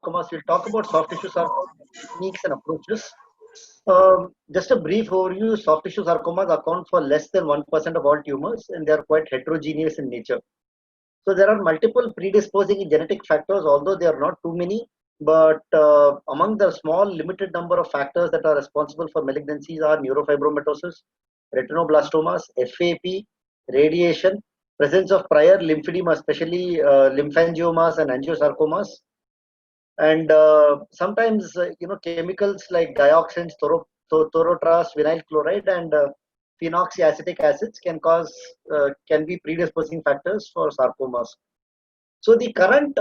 sarcomas. We'll talk about soft tissue sarcoma techniques and approaches. Just a brief overview, soft tissue sarcomas account for less than 1% of all tumors and they are quite heterogeneous in nature. So there are multiple predisposing genetic factors, although there are not too many. But among the small limited number of factors that are responsible for malignancies are neurofibromatosis, retinoblastomas, FAP, radiation, presence of prior lymphedema, especially lymphangiomas and angiosarcomas, and sometimes chemicals like dioxins, thorotras, vinyl chloride, and phenoxyacetic acids can be predisposing factors for sarcomas. So the current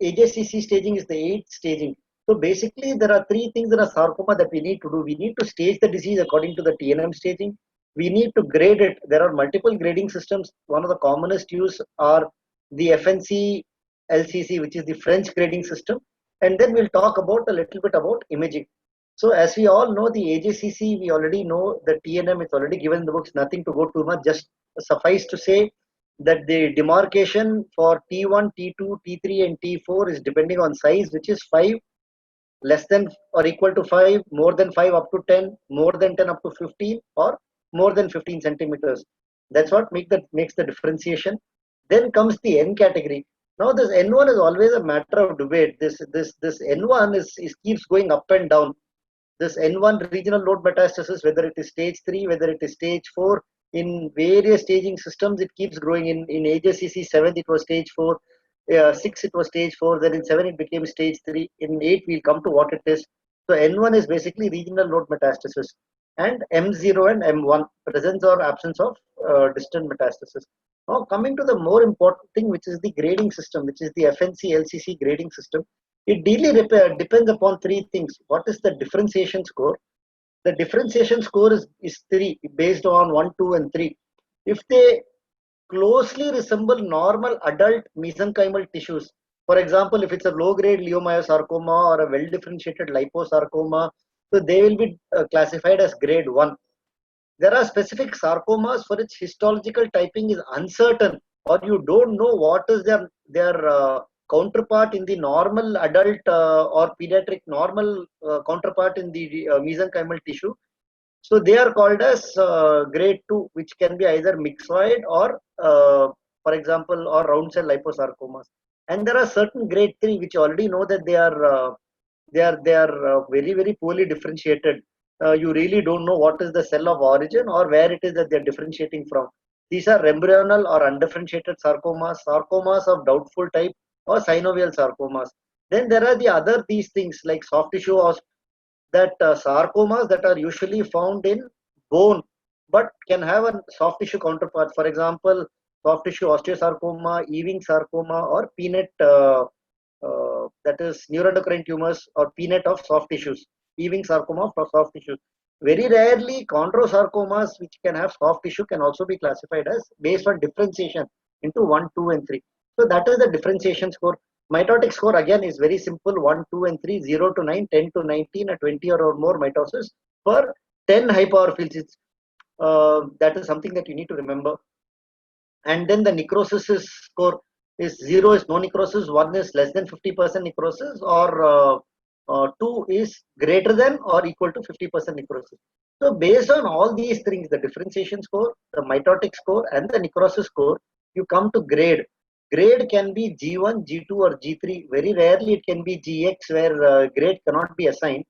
AJCC staging is the 8th staging. So basically, there are three things in a sarcoma that we need to do. We need to stage the disease according to the TNM staging. We need to grade it. There are multiple grading systems. One of the commonest used are the FNC LCC, which is the French grading system. And then we'll talk about a little bit about imaging. So as we all know, the AJCC, we already know the TNM, it's already given in the books, nothing to go too much. Just suffice to say that the demarcation for T1, T2, T3, and T4 is depending on size, which is 5, less than or equal to 5, more than 5 up to 10, more than 10 up to 15, or more than 15 centimeters. That's what makes the differentiation. Then comes the N category. Now this N1 is always a matter of debate. This N1 is keeps going up and down. This N1 regional node metastasis, whether it is stage 3, whether it is stage 4, in various staging systems, it keeps growing. In AJCC 7, it was stage 4, 6, it was stage 4, then in 7, it became stage 3, in 8, we'll come to what it is. So N1 is basically regional node metastasis, and M0 and M1, presence or absence of distant metastasis. Now, coming to the more important thing, which is the grading system, which is the FNC LCC grading system. It depends upon three things. What is the differentiation score? The differentiation score is 3, based on 1, 2, and 3. If they closely resemble normal adult mesenchymal tissues, for example, if it's a low-grade leiomyosarcoma or a well-differentiated liposarcoma, so they will be classified as grade 1. There are specific sarcomas for which histological typing is uncertain, or you don't know what is their counterpart in the normal adult or pediatric normal counterpart in the mesenchymal tissue. So they are called as grade 2, which can be either myxoid or, for example, or round cell liposarcomas. And there are certain grade 3 which you already know that they are very, very poorly differentiated. You really don't know what is the cell of origin or where it is that they're differentiating from. These are embryonal or undifferentiated sarcomas, sarcomas of doubtful type, or synovial sarcomas. Then there are these things like soft tissue or that sarcomas that are usually found in bone but can have a soft tissue counterpart. For example, soft tissue osteosarcoma, Ewing sarcoma, or PNET, that is neuroendocrine tumors or PNET of soft tissues. Ewing sarcoma for soft tissues. Very rarely, chondrosarcomas, which can have soft tissue, can also be classified as based on differentiation into 1, 2, and 3. So that is the differentiation score. Mitotic score again is very simple: 1, 2, and 3, 0 to 9, 10 to 19, 20 or more mitosis per 10 high power fields. That is something that you need to remember. And then the necrosis score is 0 is no necrosis, 1 is less than 50% necrosis, or 2 is greater than or equal to 50% necrosis. So based on all these things, the differentiation score, the mitotic score, and the necrosis score, you come to grade. Grade can be G1, G2, or G3. Very rarely it can be GX, where grade cannot be assigned.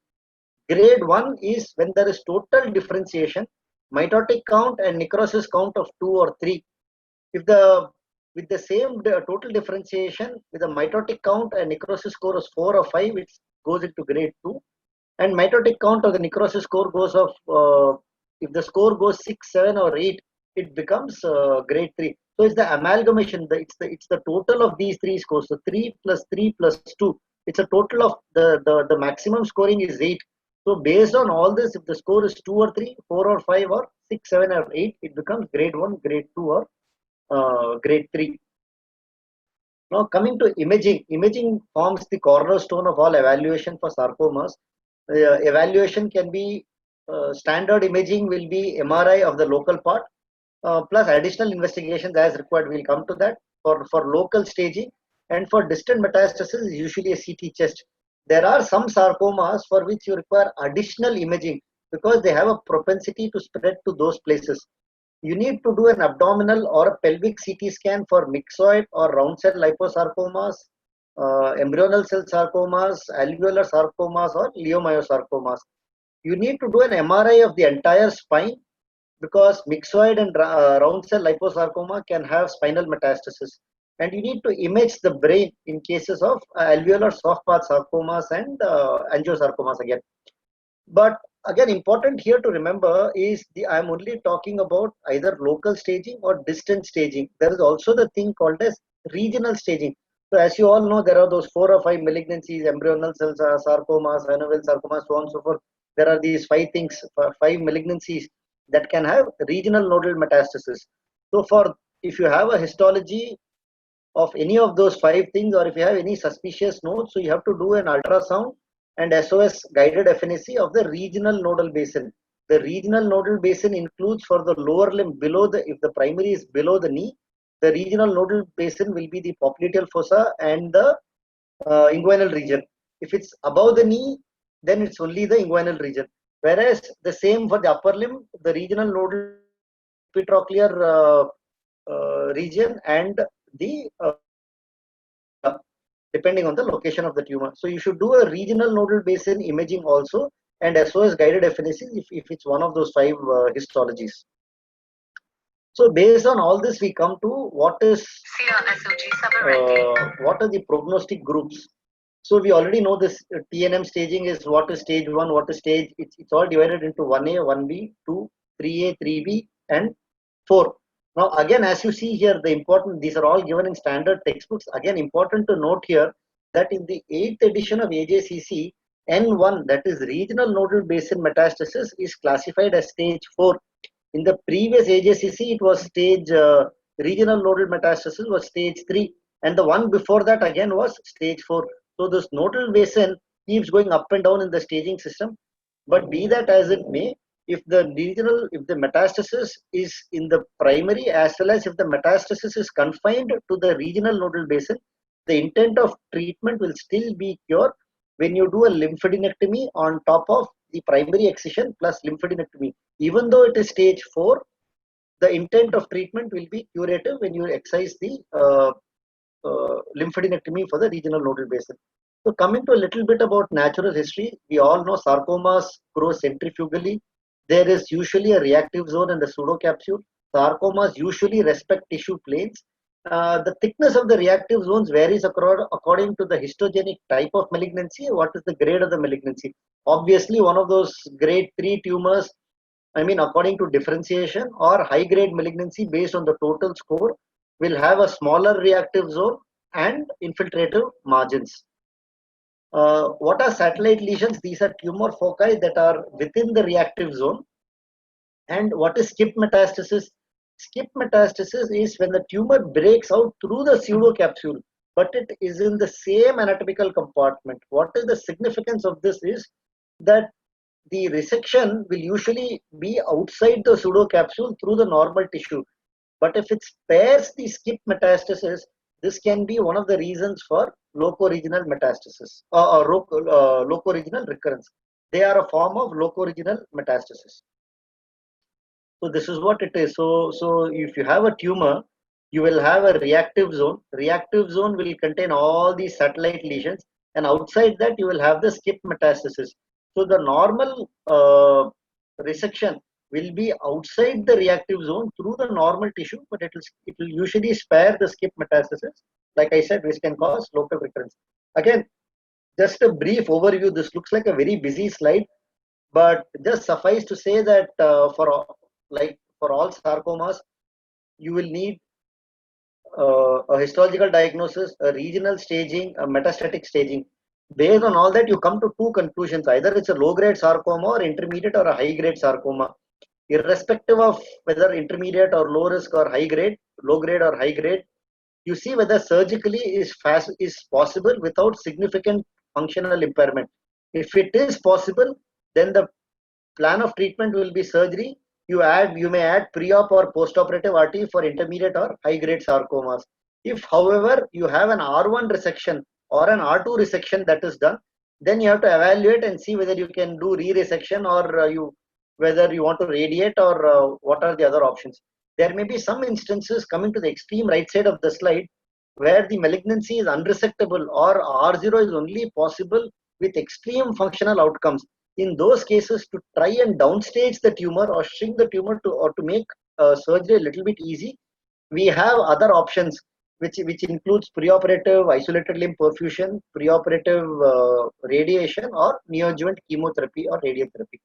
Grade 1 is when there is total differentiation, mitotic count and necrosis count of 2 or 3. If with the same total differentiation with a mitotic count and necrosis score is 4 or 5, it goes into grade 2. And mitotic count or the necrosis score goes of, if the score goes 6, 7, or 8, it becomes grade 3. So it's the amalgamation, it's the total of these three scores. So 3 plus 3 plus 2, it's a total of the maximum scoring is 8. So based on all this, if the score is 2 or 3, 4 or 5, or 6, 7, or 8, it becomes grade 1, grade 2, or grade 3. Now coming to imaging, imaging forms the cornerstone of all evaluation for sarcomas. Evaluation can be standard imaging will be MRI of the local part, plus additional investigations as required. We'll come to that for local staging. And for distant metastasis, usually a CT chest. There are some sarcomas for which you require additional imaging because they have a propensity to spread to those places. You need to do an abdominal or a pelvic CT scan for myxoid or round cell liposarcomas, embryonal cell sarcomas, alveolar sarcomas, or leiomyosarcomas. You need to do an MRI of the entire spine because myxoid and round cell liposarcoma can have spinal metastasis. And you need to image the brain in cases of alveolar soft path sarcomas and angiosarcomas again. But again, important here to remember is I'm only talking about either local staging or distant staging. There is also the thing called as regional staging. So as you all know, there are those 4 or 5 malignancies, embryonal cells, sarcomas, synovial sarcomas, so on and so forth. There are these 5 things, 5 malignancies that can have regional nodal metastasis. So for if you have a histology of any of those 5 things, or if you have any suspicious nodes, so you have to do an ultrasound and SOS guided FNAC of the regional nodal basin. The regional nodal basin includes for the lower limb below if the primary is below the knee, the regional nodal basin will be the popliteal fossa and the inguinal region. If it's above the knee, then it's only the inguinal region. Whereas the same for the upper limb, the regional nodal petrocular region and the depending on the location of the tumor. So you should do a regional nodal basin imaging also and SOS guided FNAC if it's one of those 5 histologies. So based on all this, we come to what are the prognostic groups. So we already know this TNM staging is what is stage 1, what is stage, it's all divided into 1A, 1B, 2, 3A, 3B and 4. Now again, as you see here, these are all given in standard textbooks. Again, important to note here that in the 8th edition of AJCC, N1, that is regional nodal basin metastasis, is classified as stage 4. In the previous AJCC, it was regional nodal metastasis was stage 3. And the one before that again was stage 4. So this nodal basin keeps going up and down in the staging system. But be that as it may, if the metastasis is in the primary as well as if the metastasis is confined to the regional nodal basin, the intent of treatment will still be cure when you do a lymphadenectomy on top of the primary excision plus lymphadenectomy. Even though it is stage 4, the intent of treatment will be curative when you excise the lymphadenectomy for the regional nodal basin. So coming to a little bit about natural history, we all know sarcomas grow centrifugally. There is usually a reactive zone and a pseudocapsule. Sarcomas usually respect tissue planes. The thickness of the reactive zones varies according to the histogenic type of malignancy. What is the grade of the malignancy? Obviously, one of those grade 3 tumors, according to differentiation or high grade malignancy based on the total score, will have a smaller reactive zone and infiltrative margins. What are satellite lesions? These are tumor foci that are within the reactive zone. And what is skip metastasis? Skip metastasis is when the tumor breaks out through the pseudocapsule, but it is in the same anatomical compartment. What is the significance of this is that the resection will usually be outside the pseudocapsule through the normal tissue. But if it spares the skip metastasis, this can be one of the reasons for locoregional metastasis or locoregional recurrence. They are a form of locoregional metastasis. So this is what it is. So if you have a tumor, you will have a reactive zone. Reactive zone will contain all these satellite lesions, and outside that you will have the skip metastasis. So the normal resection will be outside the reactive zone through the normal tissue, but it will usually spare the skip metastasis. Like I said, which can cause local recurrence. Again, just a brief overview. This looks like a very busy slide, but just suffice to say that for all sarcomas, you will need a histological diagnosis, a regional staging, a metastatic staging. Based on all that, you come to 2 conclusions. Either it's a low-grade sarcoma or intermediate or a high-grade sarcoma. Irrespective of whether intermediate or low risk or high grade, low grade or high grade, you see whether surgically is possible without significant functional impairment. If it is possible, then the plan of treatment will be surgery. You may add pre-op or post-operative RT for intermediate or high-grade sarcomas. If, however, you have an R1 resection or an R2 resection that is done, then you have to evaluate and see whether you can do re-resection or whether you want to radiate or what are the other options. There may be some instances coming to the extreme right side of the slide where the malignancy is unresectable or R0 is only possible with extreme functional outcomes. In those cases, to try and downstage the tumor or shrink the tumor to make surgery a little bit easy, we have other options which includes preoperative isolated limb perfusion, preoperative radiation, or neoadjuvant chemotherapy or radiotherapy.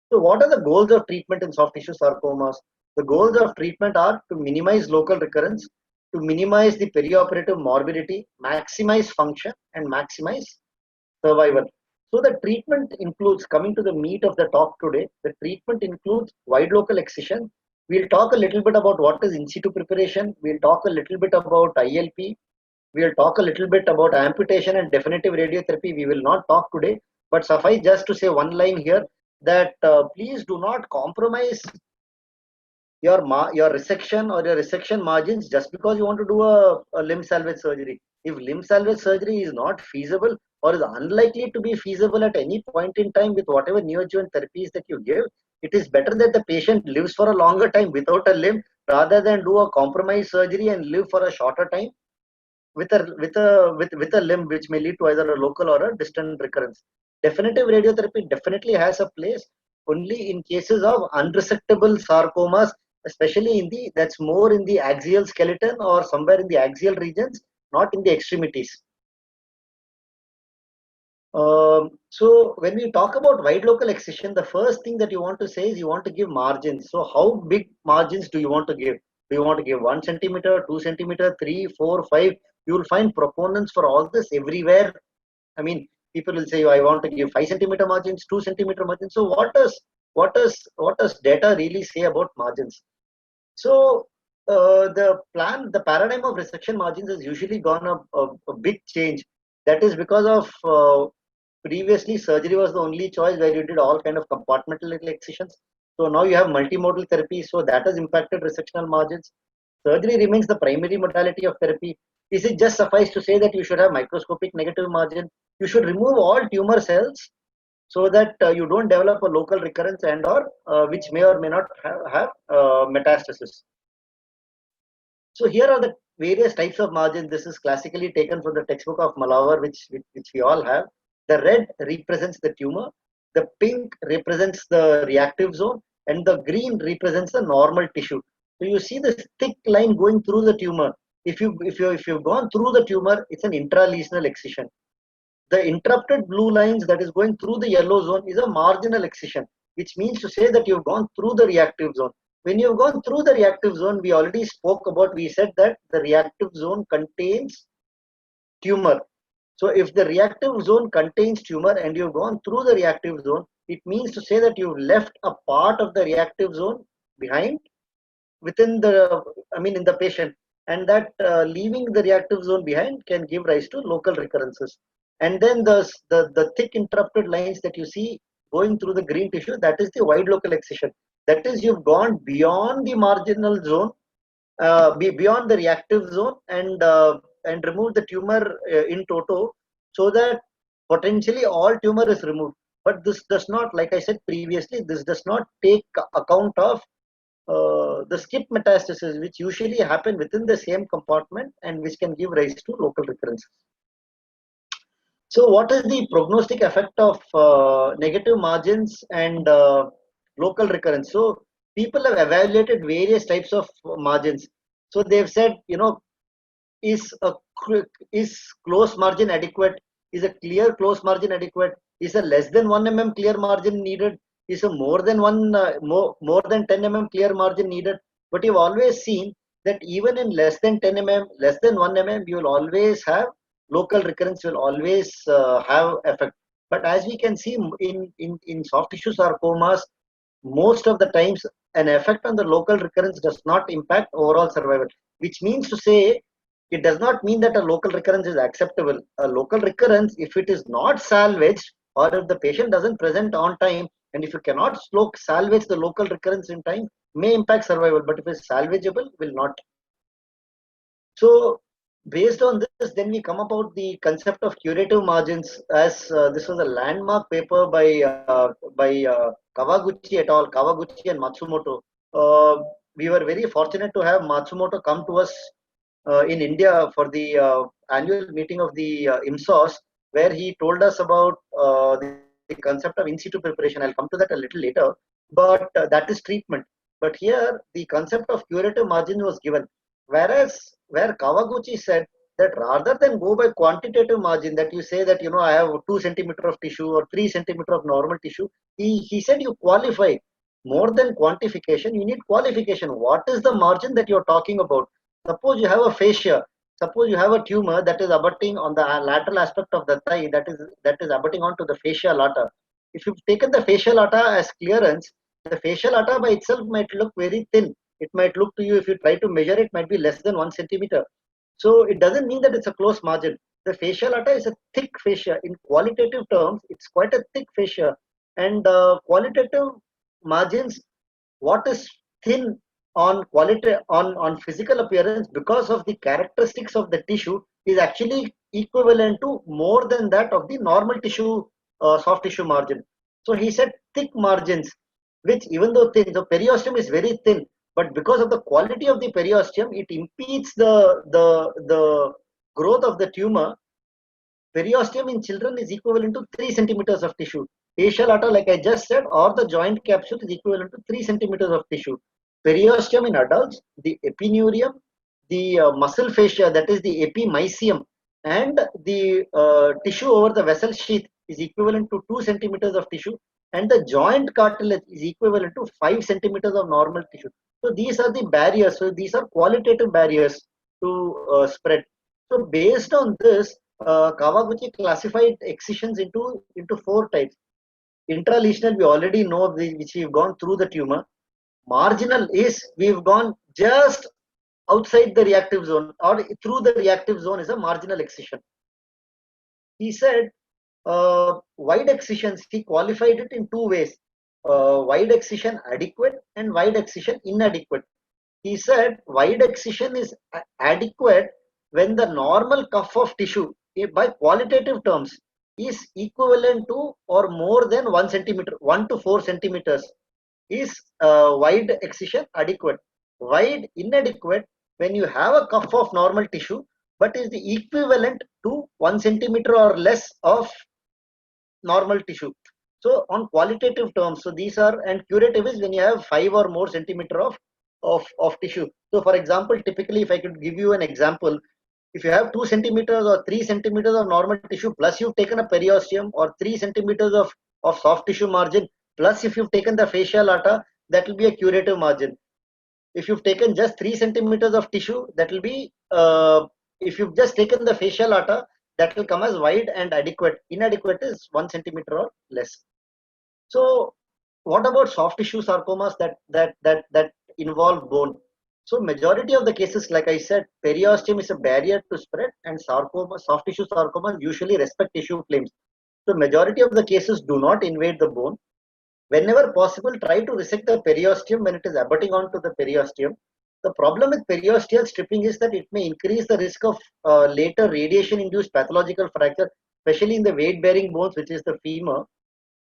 So, what are the goals of treatment in soft tissue sarcomas? The goals of treatment are to minimize local recurrence, to minimize the perioperative morbidity, maximize function, and maximize survival. So, the treatment includes, coming to the meat of the talk today, the treatment includes wide local excision. We'll talk a little bit about what is in situ preparation. We'll talk a little bit about ILP. We'll talk a little bit about amputation and definitive radiotherapy. We will not talk today, but suffice just to say one line here that please do not compromise your resection or your resection margins just because you want to do a limb salvage surgery. If limb salvage surgery is not feasible or is unlikely to be feasible at any point in time with whatever neoadjuvant therapies that you give, it is better that the patient lives for a longer time without a limb rather than do a compromise surgery and live for a shorter time with a limb which may lead to either a local or a distant recurrence. Definitive radiotherapy definitely has a place only in cases of unresectable sarcomas, especially in the that's more in the axial skeleton or somewhere in the axial regions, not in the extremities. So when we talk about wide local excision, the first thing that you want to say is you want to give margins. So how big margins do you want to give? Do you want to give 1 centimeter, 2 centimeter, 3, 4, 5? You will find proponents for all this everywhere. I mean, people will say, I want to give 5 centimeter margins, 2 centimeter margins. So what does data really say about margins? So the paradigm of resection margins has usually gone a big change. That is because of previously surgery was the only choice where you did all kind of compartmental excisions. So now you have multimodal therapy, so that has impacted resectional margins. Surgery remains the primary modality of therapy. Is it just suffice to say that you should have microscopic negative margin? You should remove all tumor cells so that you don't develop a local recurrence and or which may or may not have metastasis. So here are the various types of margins. This is classically taken from the textbook of Malavar, which we all have. The red represents the tumor, the pink represents the reactive zone, and the green represents the normal tissue. So you see this thick line going through the tumor. If you've gone through the tumor, it's an intralesional excision. The interrupted blue lines that is going through the yellow zone is a marginal excision, which means to say that you've gone through the reactive zone. When you've gone through the reactive zone, we said that the reactive zone contains tumor. So if the reactive zone contains tumor and you've gone through the reactive zone, it means to say that you've left a part of the reactive zone behind within in the patient, and that leaving the reactive zone behind can give rise to local recurrences. And then the thick interrupted lines that you see going through the green tissue, that is the wide local excision. That is, you've gone beyond the marginal zone, beyond the reactive zone, and remove the tumor in toto, so that potentially all tumor is removed. But this does not, like I said previously, this does not take account of the skip metastasis, which usually happen within the same compartment and which can give rise to local recurrences. So what is the prognostic effect of negative margins and local recurrence? So people have evaluated various types of margins. So they've said, is close margin adequate? Is a clear close margin adequate? Is a less than 1 mm clear margin needed? Is a more than 10 mm clear margin needed? But you've always seen that even in less than 10 mm, less than 1 mm, you will always have local recurrence, will always have effect. But as we can see in soft tissue sarcomas, most of the times an effect on the local recurrence does not impact overall survival, which means to say it does not mean that a local recurrence is acceptable. A local recurrence, if it is not salvaged or if the patient doesn't present on time, and if you cannot salvage the local recurrence in time, may impact survival, but if it's salvageable, will not. So based on this, then we come about the concept of curative margins, as this was a landmark paper by Kawaguchi et al. Kawaguchi and Matsumoto. We were very fortunate to have Matsumoto come to us in India for the annual meeting of the IMSOS, where he told us about the concept of in situ preparation. I'll come to that a little later, but that is treatment. But here, the concept of curative margin was given, whereas where Kawaguchi said that rather than go by quantitative margin, that you say that I have 2 centimeter of tissue or 3 centimeter of normal tissue, he said you qualify more than quantification. You need qualification. What is the margin that you're talking about? Suppose you have a fascia. Suppose you have a tumor that is abutting on the lateral aspect of the thigh, that is abutting onto the fascia lata. If you've taken the fascia lata as clearance, the fascia lata by itself might look very thin. It might look to you, if you try to measure it, might be less than 1 centimeter. So it doesn't mean that it's a close margin. The fascia lata is a thick fascia. In qualitative terms, it's quite a thick fascia. And qualitative margins, what is thin on quality on physical appearance because of the characteristics of the tissue is actually equivalent to more than that of the normal tissue, soft tissue margin. So he said thick margins, which even though thin, the periosteum is very thin, but because of the quality of the periosteum, it impedes the growth of the tumor. Periosteum in children is equivalent to 3 centimeters of tissue. Facial lata, like I just said, or the joint capsule is equivalent to 3 centimeters of tissue. Periosteum in adults, the epineurium, the muscle fascia, that is the epimysium, and the tissue over the vessel sheath is equivalent to 2 centimeters of tissue, and the joint cartilage is equivalent to 5 centimeters of normal tissue. So these are the barriers. So these are qualitative barriers to spread. So based on this, Kawaguchi classified excisions into 4 types. Intralesional, we already know, which we've gone through the tumor. Marginal is we've gone just outside the reactive zone or through the reactive zone is a marginal excision. He said wide excisions, he qualified it in 2 ways. Wide excision adequate and wide excision inadequate. He said wide excision is adequate when the normal cuff of tissue, by qualitative terms, is equivalent to or more than 1 centimeter, 1 to 4 centimeters is wide excision adequate. Wide inadequate when you have a cuff of normal tissue but is the equivalent to 1 centimeter or less of normal tissue. So on qualitative terms, so these are, and curative is when you have 5 or more centimeter of tissue. So for example, typically if I could give you an example, if you have 2 centimeters or 3 centimeters of normal tissue, plus you've taken a periosteum, or 3 centimeters of soft tissue margin, plus if you've taken the fascia lata, that will be a curative margin. If you've taken just 3 centimeters of tissue, that will be, if you've just taken the fascia lata, that will come as wide and adequate. Inadequate is 1 centimeter or less. So what about soft tissue sarcomas that involve bone? So majority of the cases, like I said, periosteum is a barrier to spread, and sarcoma, soft tissue sarcomas usually respect tissue planes. So majority of the cases do not invade the bone. Whenever possible, try to resect the periosteum when it is abutting onto the periosteum. The problem with periosteal stripping is that it may increase the risk of later radiation-induced pathological fracture, especially in the weight-bearing bones, which is the femur.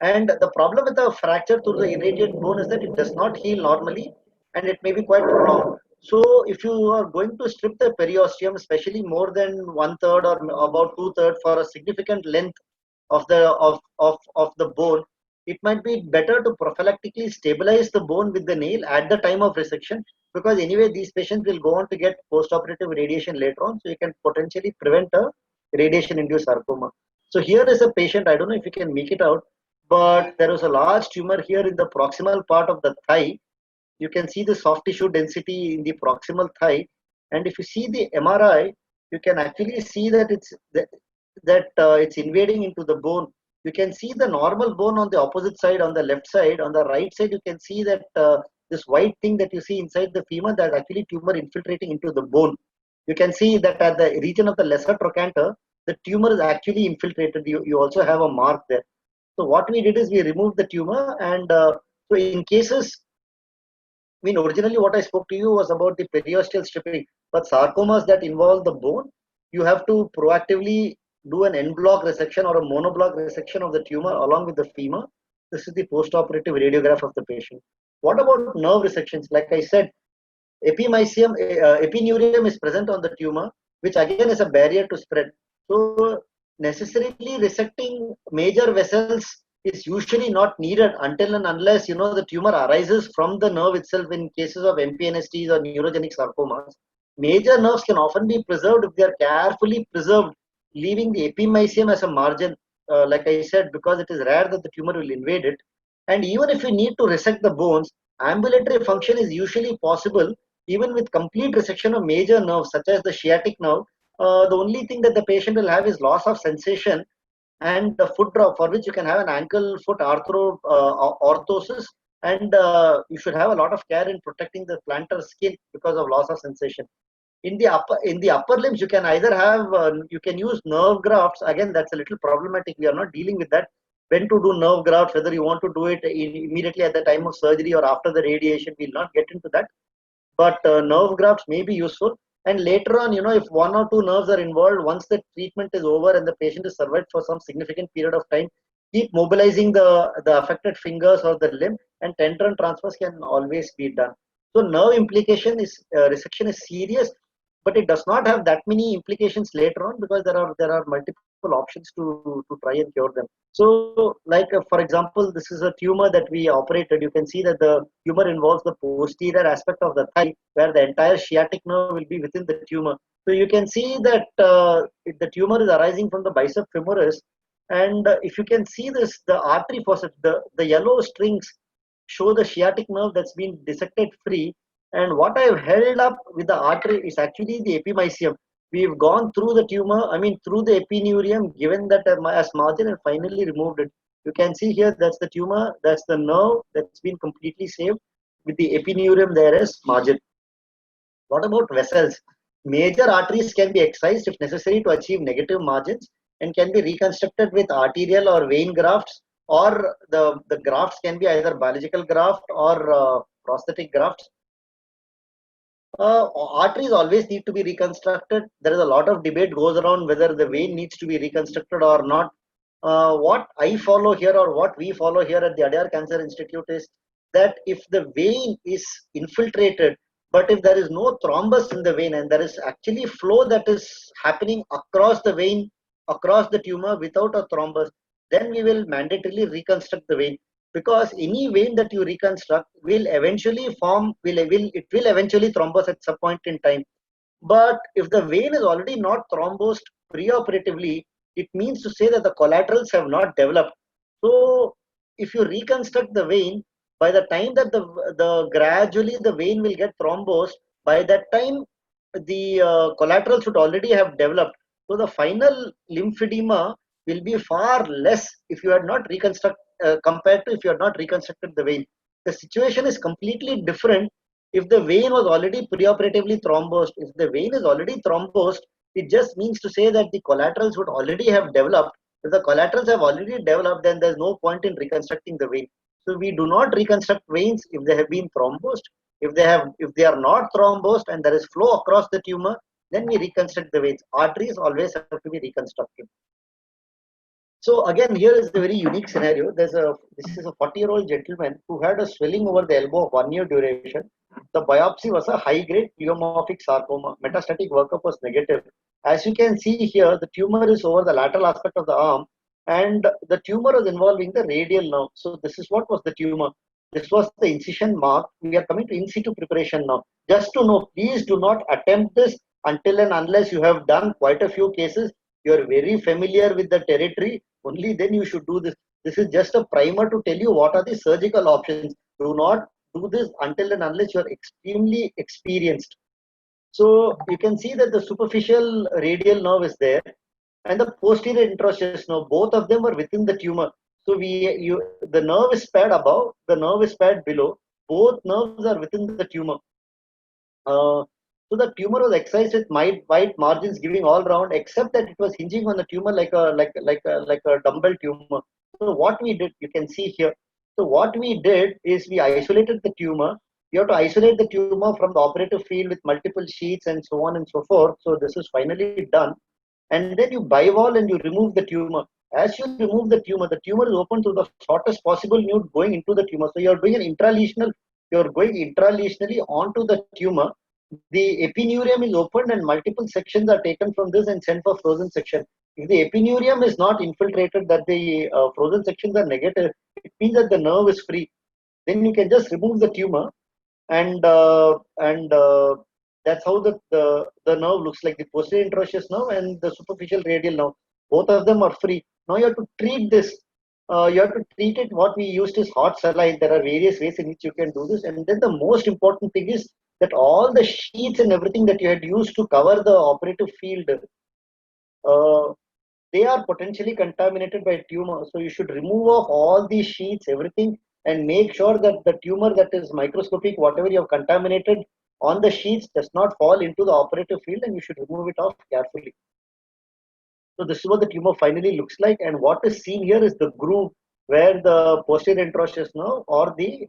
And the problem with a fracture through the irradiated bone is that it does not heal normally, and it may be quite prolonged. So if you are going to strip the periosteum, especially more than 1/3 or about 2/3 for a significant length of the bone, it might be better to prophylactically stabilize the bone with the nail at the time of resection, because anyway these patients will go on to get post-operative radiation later on, so you can potentially prevent a radiation-induced sarcoma. So here is a patient, I don't know if you can make it out, but there was a large tumor here in the proximal part of the thigh. You can see the soft tissue density in the proximal thigh, and if you see the MRI, you can actually see that it's invading into the bone. You can see the normal bone on the opposite side, on the left side. On the right side, you can see that this white thing that you see inside the femur, that's actually tumor infiltrating into the bone. You can see that at the region of the lesser trochanter, the tumor is actually infiltrated. You also have a mark there. So what we did is we removed the tumor, and so in cases mean, originally what I spoke to you was about the periosteal stripping, but sarcomas that involve the bone, you have to proactively do an en bloc resection or a monoblock resection of the tumor along with the femur. This is the post-operative radiograph of the patient. What about nerve resections? Like I said, epinurium is present on the tumor, which again is a barrier to spread. So necessarily resecting major vessels is usually not needed until and unless the tumor arises from the nerve itself in cases of MPNSTs or neurogenic sarcomas. Major nerves can often be preserved if they are carefully preserved, leaving the epimysium as a margin. Like I said, because it is rare that the tumor will invade it. And even if you need to resect the bones, ambulatory function is usually possible even with complete resection of major nerves such as the sciatic nerve. The only thing that the patient will have is loss of sensation and the foot drop, for which you can have an ankle foot orthosis, and you should have a lot of care in protecting the plantar skin because of loss of sensation. In the upper limbs, you can either have you can use nerve grafts. Again, that's a little problematic. We are not dealing with that. When to do nerve grafts, whether you want to do it immediately at the time of surgery or after the radiation, we'll not get into that. But nerve grafts may be useful. And later on, if one or two nerves are involved, once the treatment is over and the patient is survived for some significant period of time, keep mobilizing the affected fingers or the limb, and tendon transfers can always be done. So nerve implication is resection is serious, but it does not have that many implications later on because there are multiple options to try and cure them. So, like for example, this is a tumor that we operated. You can see that the tumor involves the posterior aspect of the thigh, where the entire sciatic nerve will be within the tumor. So you can see that the tumor is arising from the bicep femoris, and if you can see this, the artery faucet, the yellow strings show the sciatic nerve that's been dissected free. And what I've held up with the artery is actually the epimysium. We've gone through the tumor, through the epinurium, given that as margin, and finally removed it. You can see here that's the tumor, that's the nerve that's been completely saved with the epinurium there as margin. What about vessels? Major arteries can be excised if necessary to achieve negative margins and can be reconstructed with arterial or vein grafts, or the grafts can be either biological graft or prosthetic grafts. Arteries always need to be reconstructed. There is a lot of debate goes around whether the vein needs to be reconstructed or not. What I follow here, or what we follow here at the Adyar Cancer Institute, is that if the vein is infiltrated, but if there is no thrombus in the vein and there is actually flow that is happening across the vein, across the tumor without a thrombus, then we will mandatorily reconstruct the vein, because any vein that you reconstruct will eventually eventually thrombose at some point in time. But if the vein is already not thrombosed preoperatively, it means to say that the collaterals have not developed. So if you reconstruct the vein, by the time that the gradually the vein will get thrombosed, by that time the collaterals should already have developed. So the final lymphedema will be far less if you had not compared to if you had not reconstructed the vein. The situation is completely different if the vein was already preoperatively thrombosed. If the vein is already thrombosed, it just means to say that the collaterals would already have developed. If the collaterals have already developed, then there's no point in reconstructing the vein. So we do not reconstruct veins if they have been thrombosed. If they are not thrombosed and there is flow across the tumor, then we reconstruct the veins. Arteries always have to be reconstructed. So again, here is a very unique scenario. This is a 40-year-old gentleman who had a swelling over the elbow of 1 year duration. The biopsy was a high-grade pleomorphic sarcoma. Metastatic workup was negative. As you can see here, the tumor is over the lateral aspect of the arm, and the tumor is involving the radial nerve. So this is what was the tumor. This was the incision mark. We are coming to in situ preparation now. Just to know, please do not attempt this until and unless you have done quite a few cases. You are very familiar with the territory. Only then you should do this. This is just a primer to tell you what are the surgical options. Do not do this until and unless you are extrememly experienced. So you can see that the superficial radial nerve is there, and the posterior interosseous nerve. Both of them are within the tumor. So the nerve is spared above, the nerve is spared below. Both nerves are within the tumor. So the tumor was excised with white margins giving all round, except that it was hinging on the tumor like a dumbbell tumor. So what we did, you can see here. So what we did is we isolated the tumor. You have to isolate the tumor from the operative field with multiple sheets and so on and so forth. So this is finally done. And then you bivalve and you remove the tumor. As you remove the tumor is open to the shortest possible node going into the tumor. So you're doing an intralesional, you're going intralesionally onto the tumor. The epinurium is opened and multiple sections are taken from this and sent for frozen section. If the epinurium is not infiltrated, that the frozen sections are negative, it means that the nerve is free. Then you can just remove the tumor, and that's how the nerve looks like, the posterior interosseous nerve and the superficial radial nerve. Both of them are free. Now you have to treat this. You have to treat it. What we used is hot saline. There are various ways in which you can do this. And then the most important thing is that all the sheets and everything that you had used to cover the operative field, uh, they are potentially contaminated by tumor. So you should remove off all these sheets, everything, and make sure that the tumor that is microscopic, whatever you have contaminated on the sheets, does not fall into the operative field, and you should remove it off carefully. So this is what the tumor finally looks like, and what is seen here is the groove where the posterior interosseous nerve or the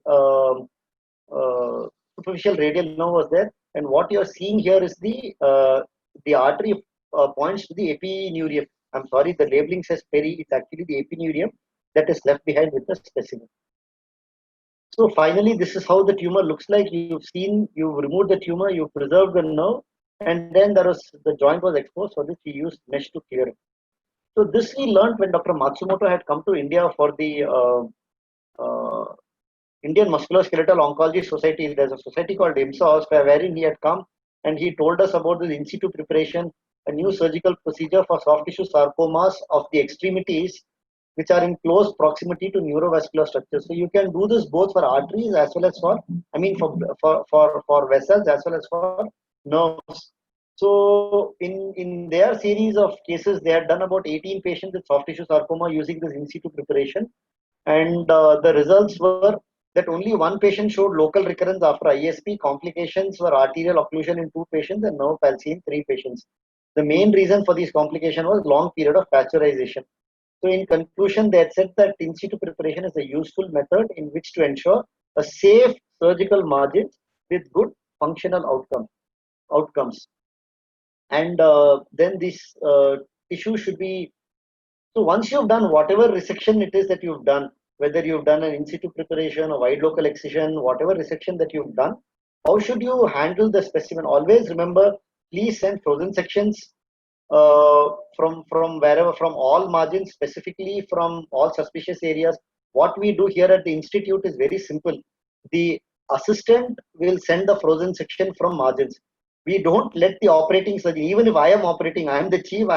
superficial radial nerve was there, and what you are seeing here is the artery points to the epinurium. I'm sorry, the labeling says peri. It's actually the epinurium that is left behind with the specimen. So finally, this is how the tumor looks like. You've removed the tumor, you've preserved the nerve, and then the joint was exposed. For this, we used mesh to clear it. So this we learned when Dr. Matsumoto had come to India for the uh, Indian Musculoskeletal Oncology Society. There's a society called IMSOS, wherein he had come and he told us about this in situ preparation, a new surgical procedure for soft tissue sarcomas of the extremities, which are in close proximity to neurovascular structures. So you can do this both for arteries as well as for vessels as well as for nerves. So in their series of cases, they had done about 18 patients with soft tissue sarcoma using this in situ preparation, and the results were that only one patient showed local recurrence after ISP. Complications were arterial occlusion in 2 patients and nerve palsy in 3 patients. The main reason for these complications was long period of pasteurization. So in conclusion, they had said that in situ preparation is a useful method in which to ensure a safe surgical margin with good functional outcomes. And then this tissue should be, so once you've done whatever resection it is that you've done, whether you've done an in situ preparation or wide local excision, whatever resection that you've done, how should you handle the specimen? Always remember, please send frozen sections from wherever, from all margins, specifically from all suspicious areas. What we do here at the institute is very simple. The assistant will send the frozen section from margins. We don't let the operating surgeon, even if I am operating, I am the chief,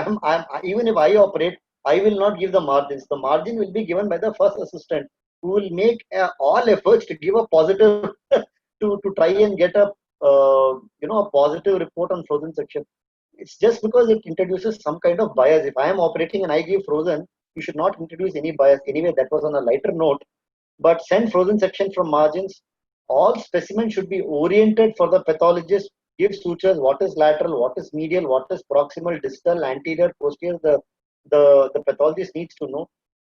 even if I operate, I will not give the margins. The margin will be given by the first assistant, who will make all efforts to give a positive to try and get a positive report on frozen section. It's just because it introduces some kind of bias. If I am operating and I give frozen, you should not introduce any bias. Anyway, that was on a lighter note. But send frozen section from margins. All specimens should be oriented for the pathologist. Give sutures, what is lateral, what is medial, what is proximal, distal, anterior, posterior. The pathologist needs to know.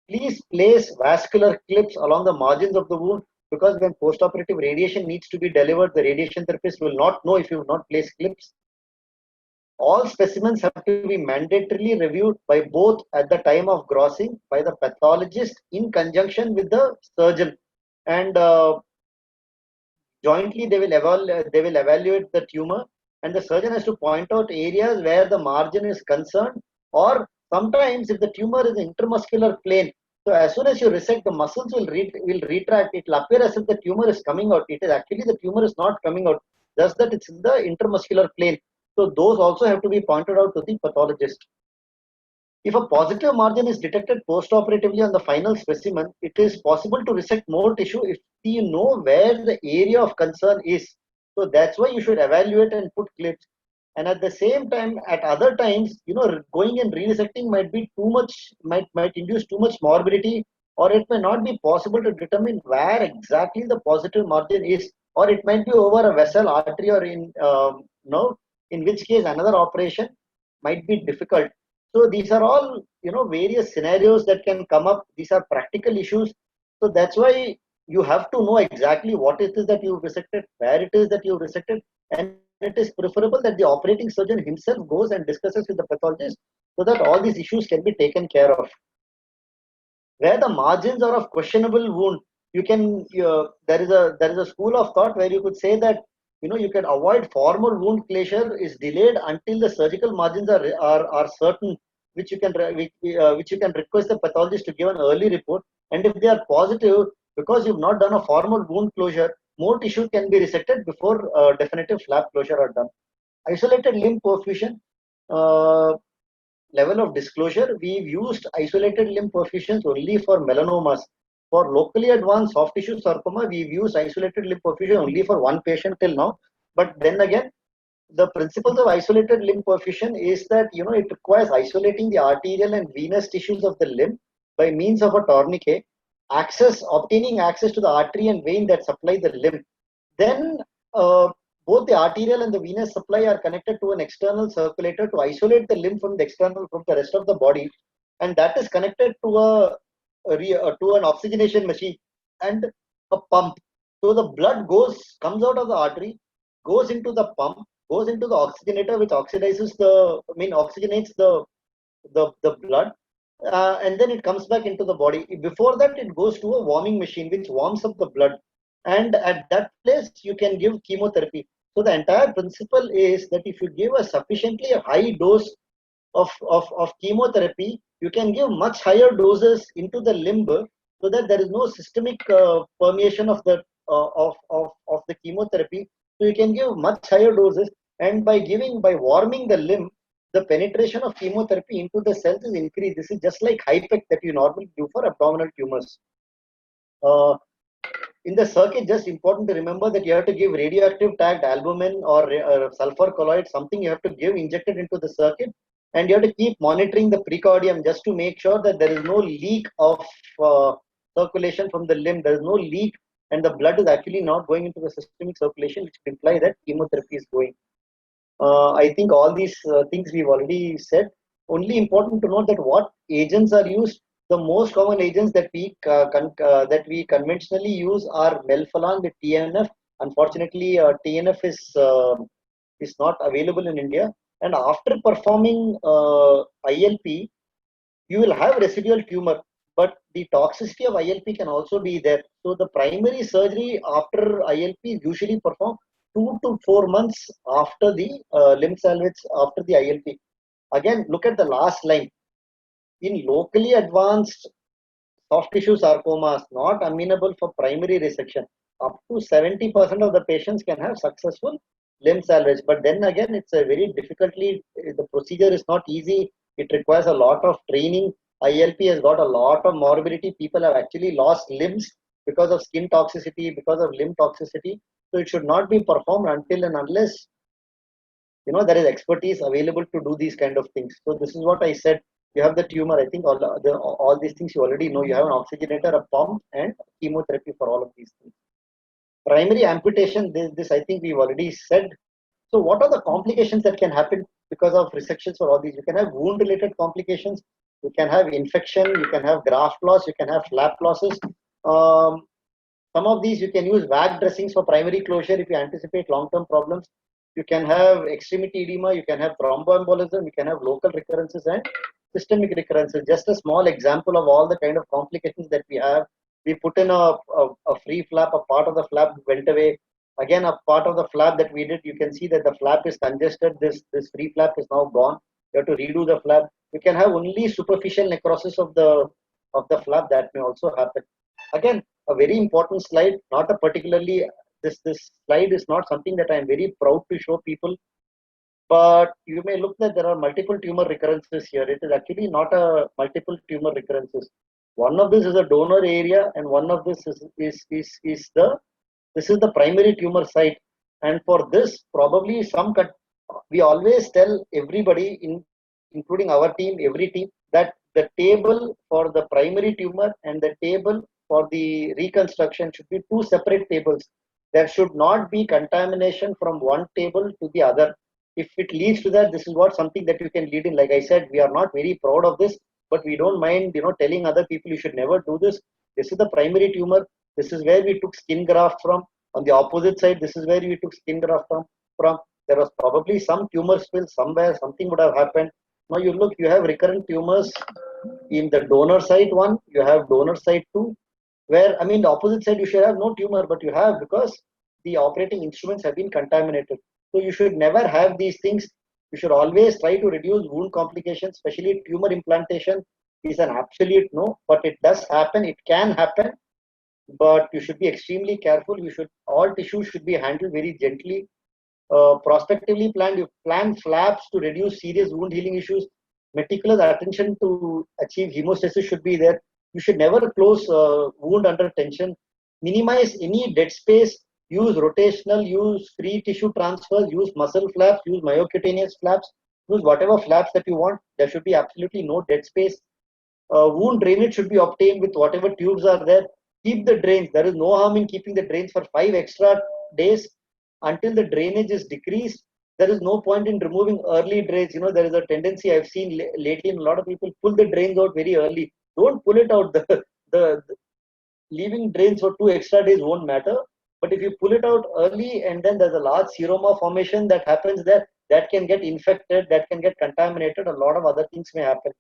Please place vascular clips along the margins of the wound, because when postoperative radiation needs to be delivered, the radiation therapist will not know if you have not placed clips. All specimens have to be mandatorily reviewed by both at the time of grossing by the pathologist in conjunction with the surgeon, and jointly they will evaluate the tumor, and the surgeon has to point out areas where the margin is concerned, or sometimes if the tumor is intermuscular plane, so as soon as you resect, the muscles will retract. It will appear as if the tumor is coming out. It is actually, the tumor is not coming out, just that it's in the intermuscular plane. So those also have to be pointed out to the pathologist. If a positive margin is detected postoperatively on the final specimen, it is possible to resect more tissue if you know where the area of concern is. So that's why you should evaluate and put clips. And at the same time, at other times, going and resecting might be too much, might induce too much morbidity, or it may not be possible to determine where exactly the positive margin is, or it might be over a vessel, artery, or in which case another operation might be difficult. So these are all, various scenarios that can come up. These are practical issues. So that's why you have to know exactly what it is that you resected, where it is that you resected, and it is preferable that the operating surgeon himself goes and discusses with the pathologist so that all these issues can be taken care of. Where the margins are of questionable wound, you can there is a school of thought where you could say that you can avoid formal wound closure is delayed until the surgical margins are certain, which you can which you can request the pathologist to give an early report, and if they are positive, because you've not done a formal wound closure, more tissue can be resected before definitive flap closure are done. Isolated limb perfusion, uh, level of disclosure, we've used isolated limb perfusions only for melanomas. For locally advanced soft tissue sarcoma, we've used isolated limb perfusion only for one patient till now. But then again, the principles of isolated limb perfusion is that it requires isolating the arterial and venous tissues of the limb by means of a tourniquet, obtaining access to the artery and vein that supply the limb. Then both the arterial and the venous supply are connected to an external circulator to isolate the limb from the rest of the body, and that is connected to to an oxygenation machine and a pump. So the blood comes out of the artery, goes into the pump, goes into the oxygenator, which oxygenates the blood, and then it comes back into the body. Before that, it goes to a warming machine which warms up the blood, and at that place you can give chemotherapy. So the entire principle is that if you give a sufficiently high dose of chemotherapy, you can give much higher doses into the limb so that there is no systemic permeation of the chemotherapy. So you can give much higher doses, and by warming the limb, the penetration of chemotherapy into the cells is increased. This is just like HIPEC that you normally do for abdominal tumors. In the circuit, just important to remember that you have to give radioactive tagged albumin or sulfur colloid, something you have to give injected into the circuit, and you have to keep monitoring the precordium just to make sure that there is no leak of circulation from the limb. There is no leak, and the blood is actually not going into the systemic circulation, which implies that chemotherapy is going. I think all these things we've already said. Only important to note that what agents are used. The most common agents that we conventionally use are melphalan with TNF. Unfortunately, TNF is not available in India. And after performing ILP, you will have residual tumor, but the toxicity of ILP can also be there. So the primary surgery after ILP is usually performed 2 to 4 months after the limb salvage after the ILP. Again, look at the last line. In locally advanced soft tissue sarcomas not amenable for primary resection, up to 70% of the patients can have successful limb salvage. But then again, it's a very the procedure is not easy. It requires a lot of training. ILP has got a lot of morbidity. People have actually lost limbs because of skin toxicity, because of limb toxicity. So it should not be performed until and unless there is expertise available to do these kind of things. So this is what I said. You have the tumor. I think all these things you already know. You have an oxygenator, a pump, and chemotherapy for all of these things. Primary amputation. This I think we've already said. So what are the complications that can happen because of resections for all these? You can have wound-related complications. You can have infection. You can have graft loss. You can have flap losses. Some of these you can use VAC dressings for primary closure if you anticipate long-term problems. You can have extremity edema, you can have thromboembolism, you can have local recurrences and systemic recurrences. Just a small example of all the kind of complications that we have. We put in a free flap, a part of the flap went away. Again, a part of the flap that we did, you can see that the flap is congested. This free flap is now gone. You have to redo the flap. You can have only superficial necrosis of the flap. That may also happen. Again, a very important slide, not a particularly this slide is not something that I am very proud to show people, but you may look that there are multiple tumor recurrences here. It is actually not a multiple tumor recurrences. One of this is a donor area, and one of this is the primary tumor site. And for this, probably we always tell everybody, including our team, every team, that the table for the primary tumor and the table for the reconstruction should be two separate tables. There should not be contamination from one table to the other. If it leads to that, this is something that you can lead in. Like I said, we are not very proud of this, but we don't mind telling other people you should never do this. This is the primary tumor. This is where we took skin graft from. On the opposite side, this is where we took skin graft from. There was probably some tumor spill somewhere, something would have happened. Now you look, you have recurrent tumors in the donor site one, you have donor site two, where, I mean, the opposite side, you should have no tumor, but you have because the operating instruments have been contaminated. So you should never have these things. You should always try to reduce wound complications, especially tumor implantation is an absolute no, but it does happen. It can happen, but you should be extremely careful. You should, all tissues should be handled very gently. Prospectively planned, you plan flaps to reduce serious wound healing issues. Meticulous attention to achieve hemostasis should be there. You should never close wound under tension. Minimize any dead space. Use rotational, use free tissue transfers, use muscle flaps, use myocutaneous flaps, use whatever flaps that you want. There should be absolutely no dead space. Wound drainage should be obtained with whatever tubes are there. Keep the drains. There is no harm in keeping the drains for 5 extra days until the drainage is decreased. There is no point in removing early drains. You know, there is a tendency I've seen lately in a lot of people pull the drains out very early. Don't pull it out. The leaving drains for 2 extra days won't matter. But if you pull it out early and then there's a large seroma formation that happens there, that can get infected, that can get contaminated. A lot of other things may happen.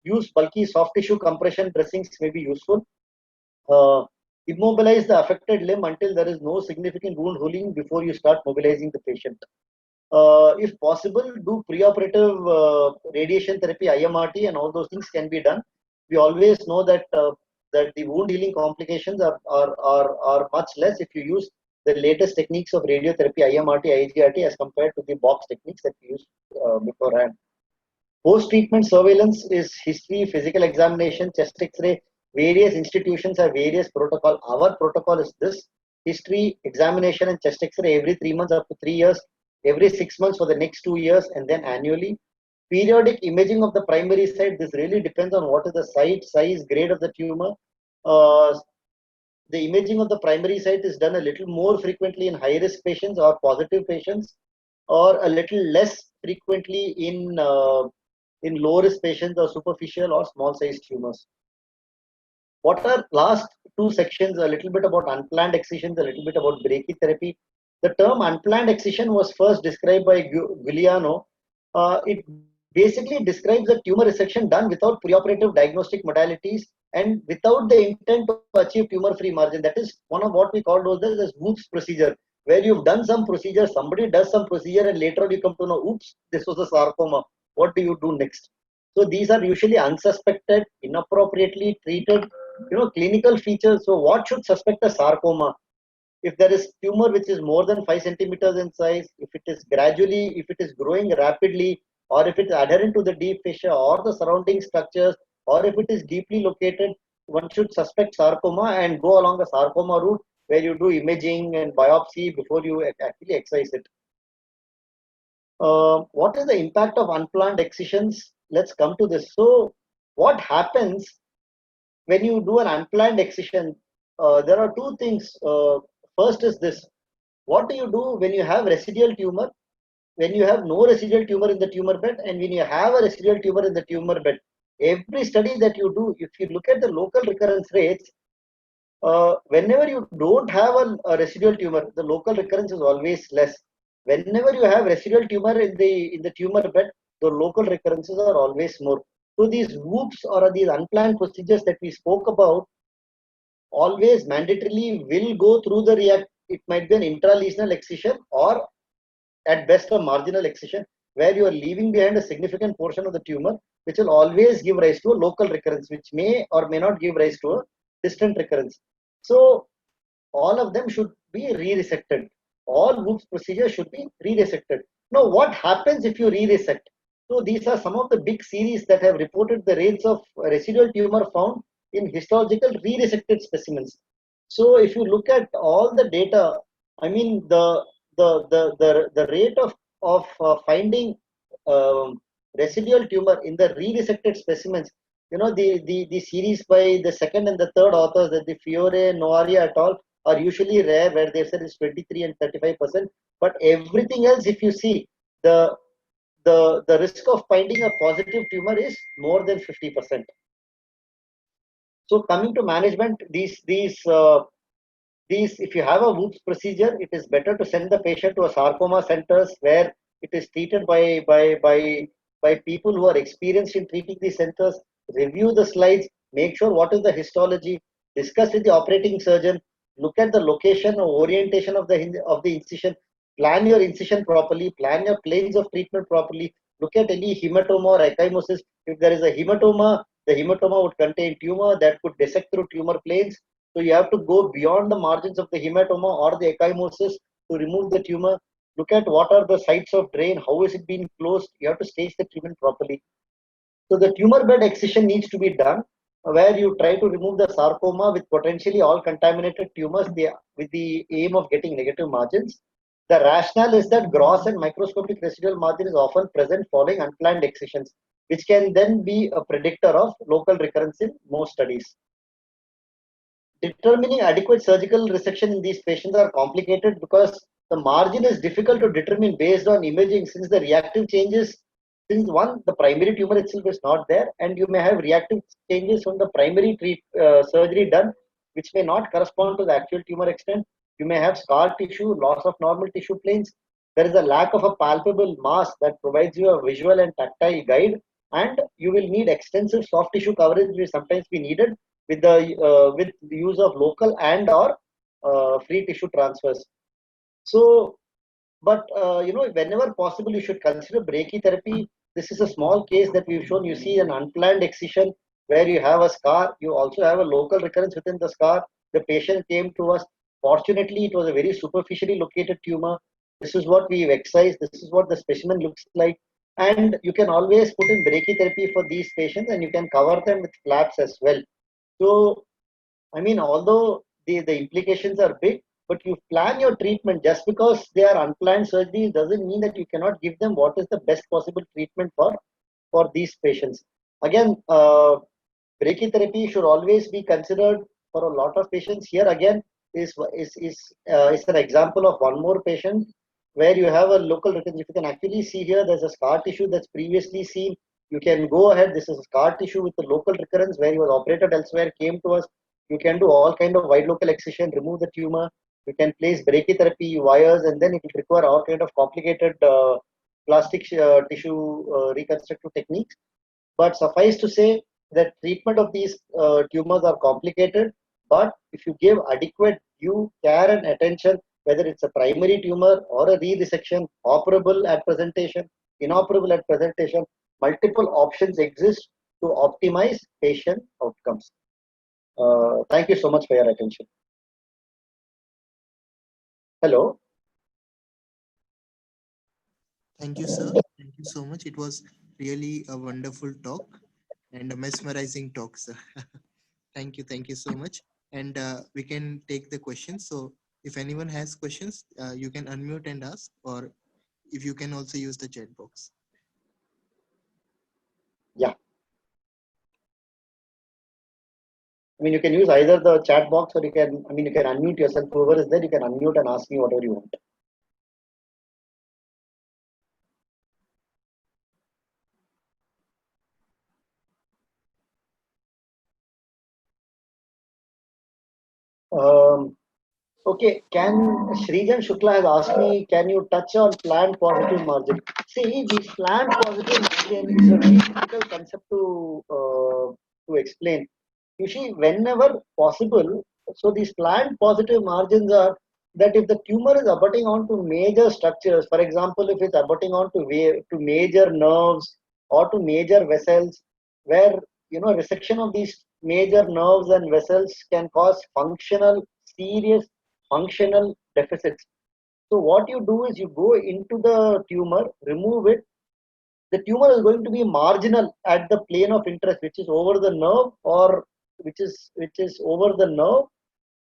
Use bulky soft tissue compression dressings may be useful. Immobilize the affected limb until there is no significant wound healing before you start mobilizing the patient. If possible, do preoperative radiation therapy, IMRT, and all those things can be done. We always know that that the wound healing complications are much less if you use the latest techniques of radiotherapy, IMRT, IGRT, as compared to the box techniques that we used beforehand. Post-treatment surveillance is history, physical examination, chest X-ray. Various institutions have various protocol. Our protocol is this: history, examination, and chest X-ray every 3 months up to 3 years, every 6 months for the next 2 years, and then annually. Periodic imaging of the primary site. This really depends on what is the site, size, grade of the tumor. The imaging of the primary site is done a little more frequently in high-risk patients or positive patients, or a little less frequently in low-risk patients or superficial or small-sized tumors. What are last 2 sections? A little bit about unplanned excisions, a little bit about brachytherapy. The term unplanned excision was first described by Giuliano. It basically describes the tumor resection done without preoperative diagnostic modalities and without the intent to achieve tumor-free margin. That is one of what we call those as whoops procedure, where you've done some procedure, somebody does some procedure, and later on you come to know, oops, this was a sarcoma. What do you do next? So these are usually unsuspected, inappropriately treated, clinical features. So what should suspect a sarcoma? If there is tumor which is more than 5 centimeters in size, if it is gradually, if it is growing rapidly, or if it is adherent to the deep fascia or the surrounding structures, or if it is deeply located, one should suspect sarcoma and go along the sarcoma route, where you do imaging and biopsy before you actually excise it. What is the impact of unplanned excisions? Let's come to this. So what happens when you do an unplanned excision? There are 2 things. First is this: what do you do when you have residual tumor, when you have no residual tumor in the tumor bed, and when you have a residual tumor in the tumor bed? Every study that you do, if you look at the local recurrence rates, whenever you don't have a residual tumor, the local recurrence is always less. Whenever you have residual tumor in the tumor bed, the local recurrences are always more. So these whoops or these unplanned procedures that we spoke about always mandatorily will go through the react. It might be an intralesional excision or at best a marginal excision, where you are leaving behind a significant portion of the tumor, which will always give rise to a local recurrence, which may or may not give rise to a distant recurrence. So all of them should be re-resected. All whoops procedures should be re-resected. Now, what happens if you re-resect? So these are some of the big series that have reported the rates of residual tumor found in histological re-resected specimens. So if you look at all the data, I mean the rate of finding residual tumor in the re-resected specimens, the series by the second and the third authors, that the Fiore, Noaria et al., are usually rare, where they said it's 23 and 35%. But everything else, if you see, the risk of finding a positive tumor is more than 50%. So coming to management, these these, if you have a WOOPS procedure, it is better to send the patient to a sarcoma centers where it is treated by people who are experienced in treating these centers. Review the slides, make sure what is the histology, discuss with the operating surgeon, look at the location or orientation of the incision, plan your incision properly, plan your planes of treatment properly, look at any hematoma or ecchymosis. If there is a hematoma, the hematoma would contain tumor that could dissect through tumor planes. So you have to go beyond the margins of the hematoma or the ecchymosis to remove the tumor. Look at what are the sites of drain, how is it being closed. You have to stage the treatment properly. So the tumor bed excision needs to be done where you try to remove the sarcoma with potentially all contaminated tumors with the aim of getting negative margins. The rationale is that gross and microscopic residual margin is often present following unplanned excisions, which can then be a predictor of local recurrence in most studies. Determining adequate surgical resection in these patients are complicated because the margin is difficult to determine based on imaging, since the reactive changes, since one, the primary tumor itself is not there, and you may have reactive changes from the primary surgery done, which may not correspond to the actual tumor extent. You may have scar tissue, loss of normal tissue planes. There is a lack of a palpable mass that provides you a visual and tactile guide, and you will need extensive soft tissue coverage, which will sometimes be needed with the use of local and or free tissue transfers. So, but whenever possible, you should consider brachytherapy. This is a small case that we've shown. You see an unplanned excision where you have a scar. You also have a local recurrence within the scar. The patient came to us. Fortunately, it was a very superficially located tumor. This is what we've excised. This is what the specimen looks like. And you can always put in brachytherapy for these patients, and you can cover them with flaps as well. So, I mean, although the implications are big, but you plan your treatment. Just because they are unplanned surgeries doesn't mean that you cannot give them what is the best possible treatment for these patients. Again, brachytherapy should always be considered for a lot of patients. Here again is an example of one more patient where you have a local recurrence. If you can actually see here, there's a scar tissue that's previously seen. You can go ahead. This is a scar tissue with the local recurrence where he was operated elsewhere, came to us. You can do all kind of wide local excision, remove the tumor. You can place brachytherapy wires, and then it will require all kind of complicated plastic tissue reconstructive techniques. But suffice to say that treatment of these tumors are complicated. But if you give adequate due care and attention, whether it's a primary tumor or a re-resection, operable at presentation, inoperable at presentation, multiple options exist to optimize patient outcomes. Thank you so much for your attention. Hello. Thank you, sir. Thank you so much. It was really a wonderful talk and a mesmerizing talk, sir. Thank you. Thank you so much. And we can take the questions. So if anyone has questions, you can unmute and ask, or if you can also use the chat box. Yeah. I mean, you can use either the chat box or you can unmute yourself. Whoever is there, you can unmute and ask me whatever you want. Okay, Srijan Shukla has asked me, can you touch on planned positive margin? See, this planned positive margin is a very difficult concept to explain. You see, whenever possible, so these planned positive margins are that if the tumor is abutting onto major structures, for example, if it's abutting onto to major nerves or to major vessels, where resection of these major nerves and vessels can cause serious functional deficits. So what you do is you go into the tumor, remove it. The tumor is going to be marginal at the plane of interest, which is over the nerve or which is over the nerve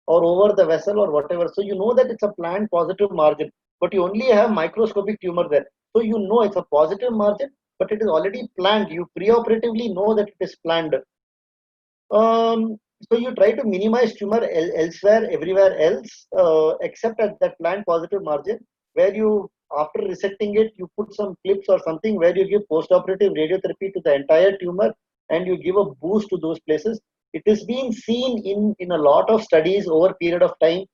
or over the vessel or whatever. So you know that it's a planned positive margin, but you only have microscopic tumor there. So you know it's a positive margin, but it is already planned. You preoperatively know that it is planned. So you try to minimize tumor elsewhere, everywhere else, except at that planned positive margin, where you, after resecting it, you put some clips or something where you give post-operative radiotherapy to the entire tumor and you give a boost to those places. It is being seen in a lot of studies over a period of time.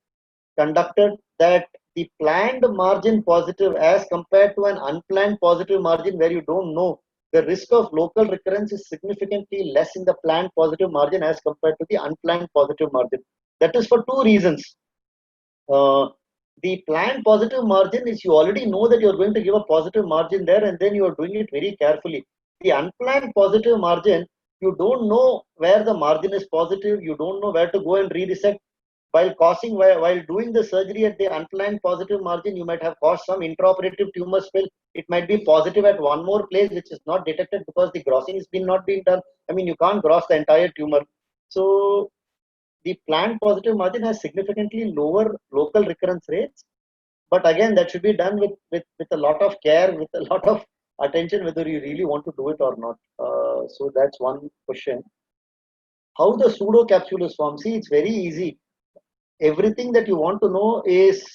conducted, that the planned margin positive as compared to an unplanned positive margin where you don't know, the risk of local recurrence is significantly less in the planned positive margin as compared to the unplanned positive margin. That is for two reasons. Uh, the planned positive margin is you already know that you're going to give a positive margin there, and then you're doing it very carefully. The unplanned positive margin, you don't know where the margin is positive, you don't know where to go and re-reset. While doing the surgery at the unplanned positive margin, you might have caused some intraoperative tumor spill. It might be positive at one more place which is not detected because the grossing has been not been done. I mean, you can't gross the entire tumor. So the planned positive margin has significantly lower local recurrence rates, but again, that should be done with a lot of care, with a lot of attention, whether you really want to do it or not. So that's one question. How the pseudo capsule is formed? See, it's very easy. Everything that you want to know is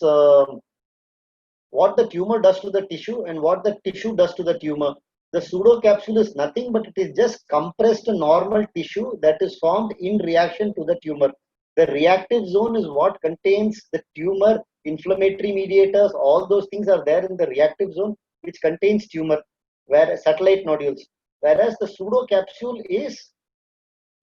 what the tumor does to the tissue and what the tissue does to the tumor. The pseudo capsule is nothing but it is just compressed normal tissue that is formed in reaction to the tumor. The reactive zone is what contains the tumor, inflammatory mediators, all those things are there in the reactive zone, which contains tumor, where satellite nodules. Whereas the pseudo capsule is,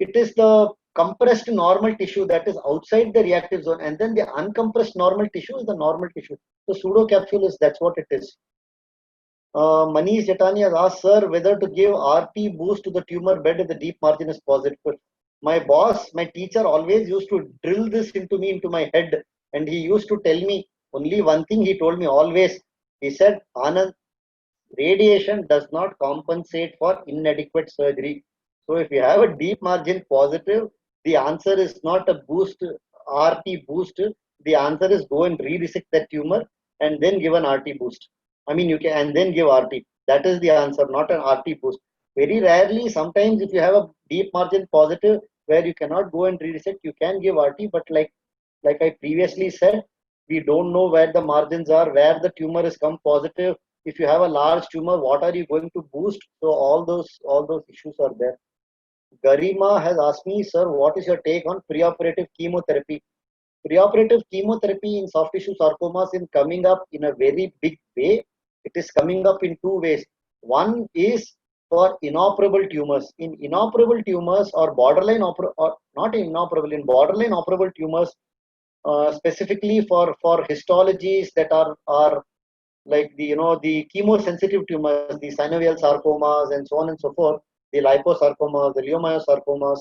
it is the compressed normal tissue that is outside the reactive zone, and then the uncompressed normal tissue is the normal tissue. So pseudo capsule is, that's what it is. Manish Jatani has asked, sir, whether to give RT boost to the tumor bed if the deep margin is positive. My boss, my teacher always used to drill this into me, into my head, and he used to tell me only one thing. He told me always. He said, Anand, radiation does not compensate for inadequate surgery. So if you have a deep margin positive, the answer is not a boost, RT boost. The answer is go and re-resect that tumor and then give an RT boost. I mean, you can, and then give RT. That is the answer, not an RT boost. Very rarely, sometimes if you have a deep margin positive where you cannot go and re-resect, you can give RT. But like I previously said, we don't know where the margins are, where the tumor is come positive. If you have a large tumor, what are you going to boost? So all those issues are there. Garima has asked me, sir, what is your take on preoperative chemotherapy? Preoperative chemotherapy in soft tissue sarcomas is coming up in a very big way. It is coming up in two ways. One is for inoperable tumors. In inoperable tumors or borderline or not inoperable, in borderline operable tumors, specifically for histologies that are like the chemosensitive tumors, the synovial sarcomas and so on and so forth, the liposarcomas, the leiomyosarcomas,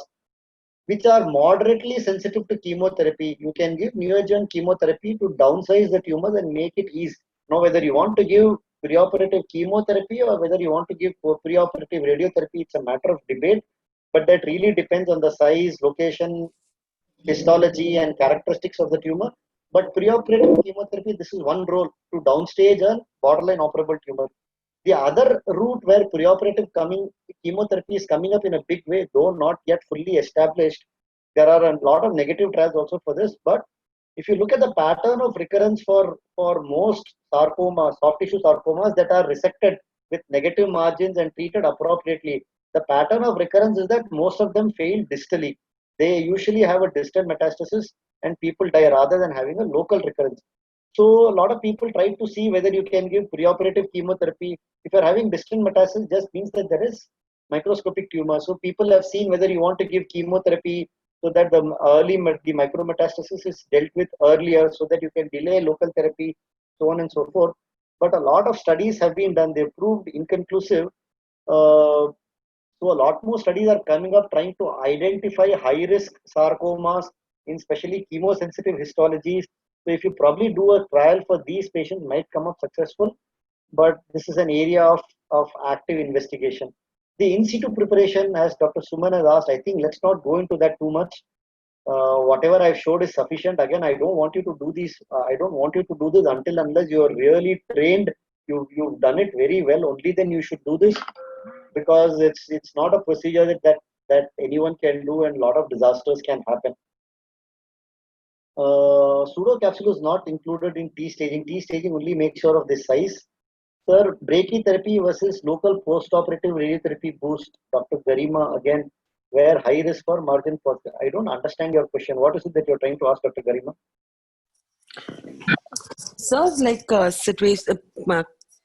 which are moderately sensitive to chemotherapy. You can give neoadjuvant chemotherapy to downsize the tumors and make it ease. Now, whether you want to give preoperative chemotherapy or whether you want to give preoperative radiotherapy, it's a matter of debate, but that really depends on the size, location, histology, and characteristics of the tumor. But preoperative chemotherapy, this is one role to downstage a borderline operable tumor. The other route where preoperative chemotherapy is coming up in a big way, though not yet fully established, there are a lot of negative trials also for this. But if you look at the pattern of recurrence for most sarcomas, soft tissue sarcomas that are resected with negative margins and treated appropriately, the pattern of recurrence is that most of them fail distally. They usually have a distant metastasis and people die rather than having a local recurrence. So a lot of people try to see whether you can give preoperative chemotherapy. If you're having distant metastasis, just means that there is microscopic tumor. So people have seen whether you want to give chemotherapy so that the micrometastasis is dealt with earlier, so that you can delay local therapy, so on and so forth. But a lot of studies have been done. They proved inconclusive. So a lot more studies are coming up trying to identify high risk sarcomas in especially chemosensitive histologies. So if you probably do a trial for these patients, might come up successful, but this is an area of active investigation. The in situ preparation, as Dr. Suman has asked, I think let's not go into that too much. Whatever I've showed is sufficient. Again, I don't want you to do this. I don't want you to do this unless you are really trained. You've done it very well. Only then you should do this, because it's not a procedure that anyone can do, and a lot of disasters can happen. Pseudo capsule is not included in T staging. T staging only makes sure of the size. Sir, brachytherapy versus local post-operative radiotherapy boost. Dr. Garima again, where high risk for margin for. I don't understand your question. What is it that you're trying to ask, Dr. Garima? Sir, like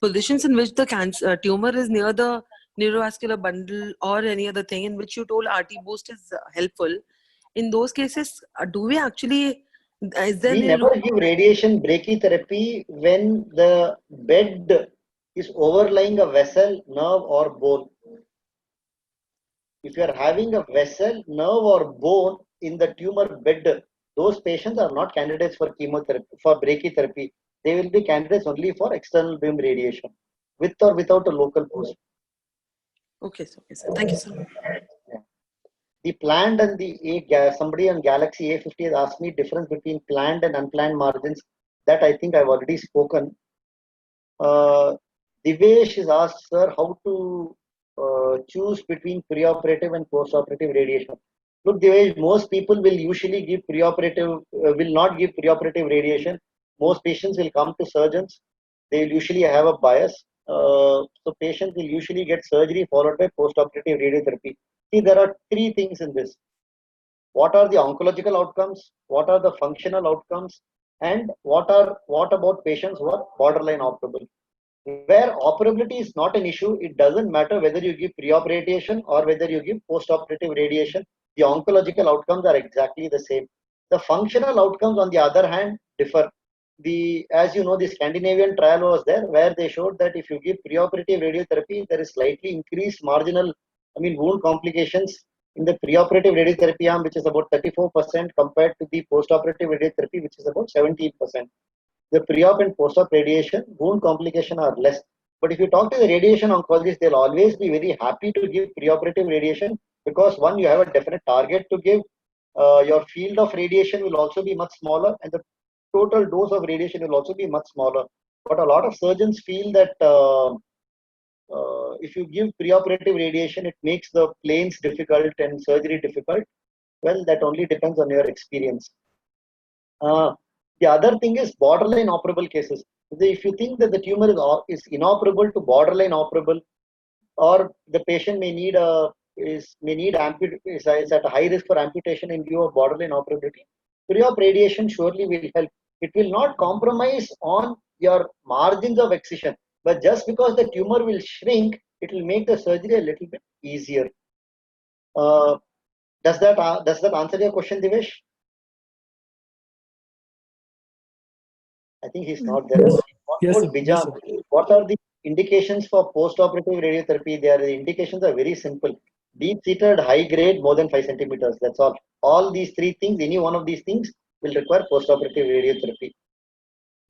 positions in which the cancer tumor is near the neurovascular bundle or any other thing in which you told RT boost is helpful. In those cases, do we actually, is there We any never give radiation brachytherapy when the bed is overlying a vessel, nerve, or bone. If you are having a vessel, nerve, or bone in the tumor bed, those patients are not candidates for chemotherapy, for brachytherapy. They will be candidates only for external beam radiation, with or without a local boost. Okay, sir. Thank you, sir. Yeah. The planned and somebody on Galaxy A50 has asked me difference between planned and unplanned margins. That I think I've already spoken. Divesh is asked, sir, how to choose between preoperative and postoperative radiation. Look, Divesh, most people will usually give will not give preoperative radiation. Most patients will come to surgeons. They will usually have a bias. So patients will usually get surgery followed by postoperative radiotherapy. See, there are three things in this. What are the oncological outcomes? What are the functional outcomes? And what about patients who are borderline operable? Where operability is not an issue, it doesn't matter whether you give pre-op radiation or whether you give post-operative radiation. The oncological outcomes are exactly the same. The functional outcomes, on the other hand, differ. As you know, the Scandinavian trial was there where they showed that if you give preoperative radiotherapy, there is slightly increased wound complications in the preoperative radiotherapy arm, which is about 34% compared to the post-operative radiotherapy, which is about 17%. The pre-op and post-op radiation, wound complication are less. But if you talk to the radiation oncologists, they'll always be very happy to give preoperative radiation because one, you have a definite target to give. Your field of radiation will also be much smaller, and the total dose of radiation will also be much smaller. But a lot of surgeons feel that if you give preoperative radiation, it makes the planes difficult and surgery difficult. Well, that only depends on your experience. The other thing is borderline operable cases. If you think that the tumor is inoperable to borderline operable, or the patient is at a high risk for amputation in view of borderline operability, pre-op radiation surely will help. It will not compromise on your margins of excision, but just because the tumor will shrink, it will make the surgery a little bit easier. Does that answer your question, Divesh? I think he's not there. Yes, Bijan, what are the indications for post-operative radiotherapy? The indications are very simple. Deep-seated, high-grade, more than 5 centimeters. That's all. All these three things, any one of these things will require post-operative radiotherapy.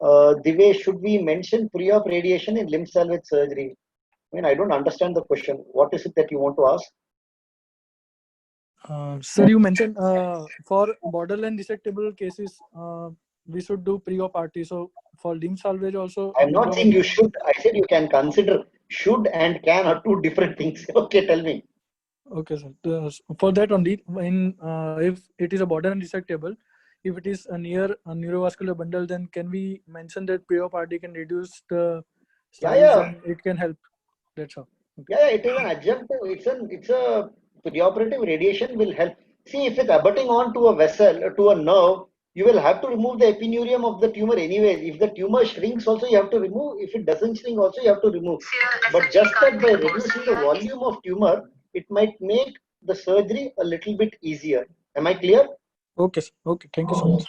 Divesh, should we mention pre-op radiation in limb salvage surgery? I don't understand the question. What is it that you want to ask? Sir, you mentioned for borderline resectable cases, we should do pre-op RT. So for limb salvage also. I'm not saying you should. I said you can consider. Should and can are two different things. Okay, tell me. Okay, sir. For that only, if it is a borderline resectable, if it is near a neurovascular bundle, then can we mention that pre-op RT can reduce the size and it can help? That's all. Okay. Yeah, it is an adjunctive. It's a preoperative radiation will help. See, if it's abutting onto a vessel, to a nerve, you will have to remove the epineurium of the tumor anyways. If the tumor shrinks also, you have to remove. If it doesn't shrink also, you have to remove. But just that by reducing the volume of tumor, it might make the surgery a little bit easier. Am I clear? Okay, sir. Okay, thank you so much.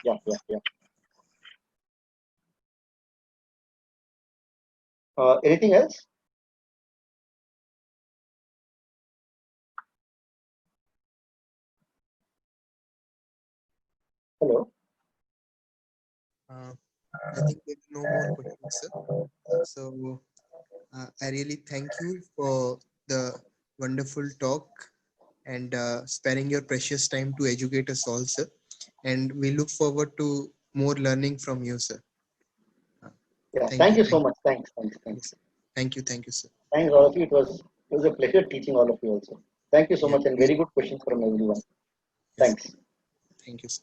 Yeah. Anything else? Hello. I think there are no more questions, sir. So I really thank you for the wonderful talk and sparing your precious time to educate us all, sir. And we look forward to more learning from you, sir. Yeah, thank you so much. Thanks. Thank you, sir. Thanks all of you. It was a pleasure teaching all of you also. Thank you so much, and very good questions from everyone. Thanks. Thank you, sir.